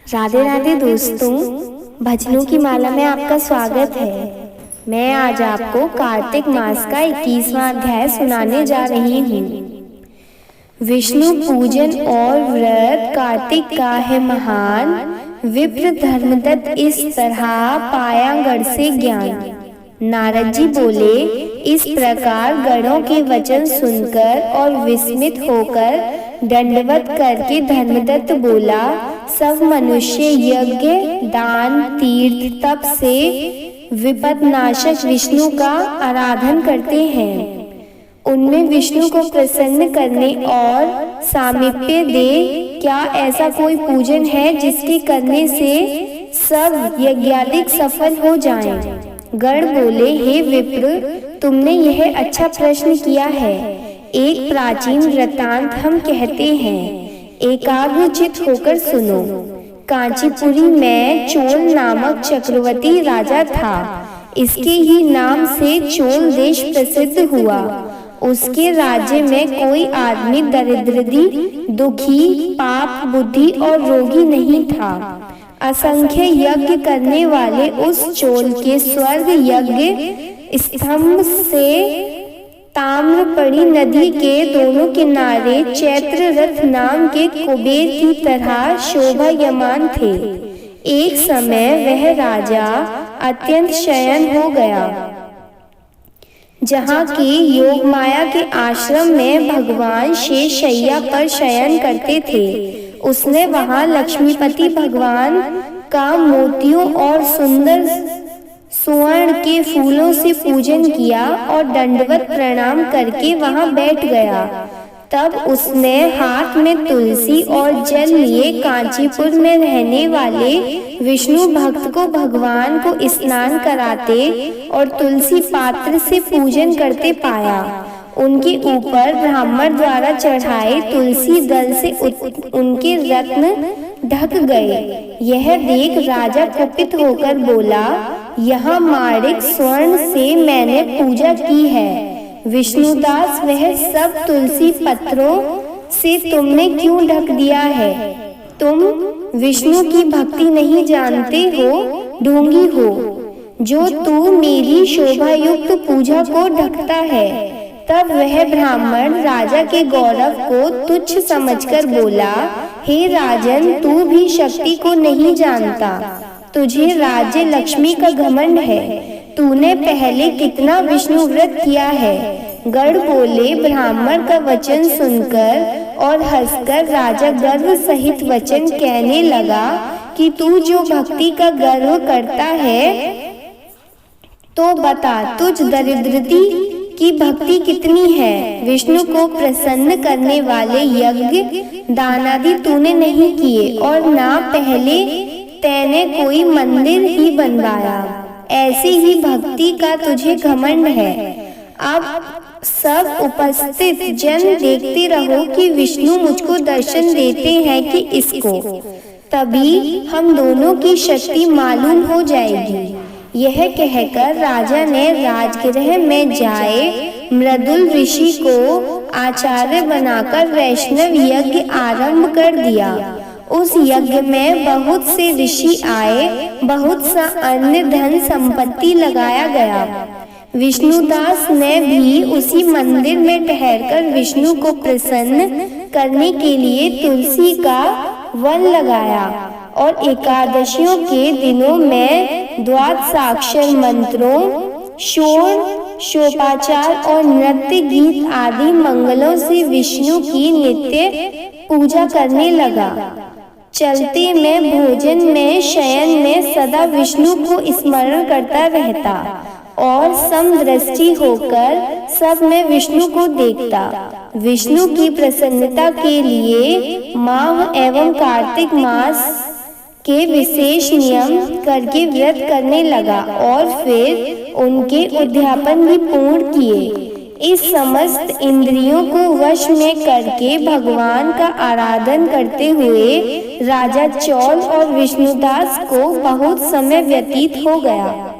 राधे राधे दोस्तों, भजनों की माला में आपका स्वागत है। मैं आज आपको कार्तिक मास का 21वां अध्याय सुनाने जा रही हूँ। विष्णु पूजन और व्रत कार्तिक का है महान, विप्र धर्मदत्त इस तरह पाया गढ़ से ज्ञान। नारद जी बोले, इस प्रकार गणों के वचन सुनकर और विस्मित होकर दंडवत करके धर्मदत्त बोला, सब मनुष्य यज्ञ दान तीर्थ तप से विपदनाशक विष्णु का आराधन करते हैं। उनमें विष्णु को प्रसन्न करने और सामीप्य दे क्या ऐसा कोई पूजन है जिसके करने से सब यज्ञादिक सफल हो जाएं? गण बोले, हे विप्र, तुमने यह अच्छा प्रश्न किया है। एक प्राचीन वृत्तांत हम कहते हैं, एकाग्रचित होकर सुनो। कांचीपुरी में चोल नामक चक्रवर्ती राजा था। इसके ही नाम से चोल देश प्रसिद्ध हुआ। उसके राज्य में कोई आदमी दरिद्रदी, दुखी, पाप बुद्धि और रोगी नहीं था। असंख्य यज्ञ करने वाले उस चोल के स्वर्ग यज्ञ स्तंभ से ताम्रपणी नदी के दोनों किनारे चैत्र रथ नाम के कुबेर की तरह शोभायमान थे। एक समय वह राजा अत्यंत शयन हो गया। जहाँ की योग माया के आश्रम में भगवान शेषशैया पर शयन करते थे, उसने वहाँ लक्ष्मीपति भगवान का मोतियों और सुंदर स्वर्ण के फूलों से पूजन किया और दंडवत प्रणाम करके वहां बैठ गया। तब उसने हाथ में तुलसी और जल लिए कांचीपुर में रहने वाले विष्णु भक्त को भगवान को स्नान कराते और तुलसी पात्र से पूजन करते पाया। उनके ऊपर ब्राह्मण द्वारा चढ़ाए तुलसी दल से उनके रत्न ढक गए। यह देख राजा कुपित होकर बोला, यहाँ माणिक स्वर्ण से मैंने पूजा की है। विष्णुदास, वह सब तुलसी पत्रों से तुमने क्यों ढक दिया है? तुम विष्णु की भक्ति नहीं जानते हो, ढोंगी हो, जो तू मेरी शोभायुक्त पूजा को ढकता है। तब वह ब्राह्मण राजा के गौरव को तुच्छ समझकर बोला, हे राजन, तू भी शक्ति को नहीं जानता। तुझे राज्य लक्ष्मी का घमंड है। तूने पहले कितना विष्णु व्रत किया है? गण बोले, ब्राह्मण का वचन सुनकर और हंसकर राजा गर्व सहित वचन कहने लगा कि तू जो भक्ति का गर्व करता है, तो बता, तुझ दरिद्रती की भक्ति कितनी है? विष्णु को प्रसन्न करने वाले यज्ञ दानादि तूने नहीं किए और ना पहले तैने कोई मंदिर ही बनवाया। ऐसी ही भक्ति का तुझे घमंड है। अब सब उपस्थित जन देखते रहो कि विष्णु मुझको दर्शन देते हैं कि इसको, तभी हम दोनों की शक्ति मालूम हो जाएगी। यह कहकर राजा ने राजगृह में जाए मृदुल ऋषि को आचार्य बनाकर वैष्णव यज्ञ आरंभ कर दिया। उस यज्ञ में बहुत से ऋषि आए, बहुत सा अन्य धन संपत्ति लगाया गया। विष्णुदास ने भी उसी मंदिर में ठहरकर विष्णु को प्रसन्न करने के लिए तुलसी का वन लगाया और एकादशियों के दिनों में द्वादशाक्षर मंत्रों, षोडशोपचार और नृत्य गीत आदि मंगलों से विष्णु की नित्य पूजा करने लगा। चलते में, भोजन में, शयन में सदा विष्णु को स्मरण करता रहता और समदृष्टि होकर सब में विष्णु को देखता। विष्णु की प्रसन्नता के लिए माह एवं कार्तिक मास के विशेष नियम करके व्रत करने लगा और फिर उनके उद्यापन भी पूर्ण किए। इस समस्त इंद्रियों को वश में करके भगवान का आराधन करते हुए राजा चौल और विष्णुदास को बहुत समय व्यतीत हो गया।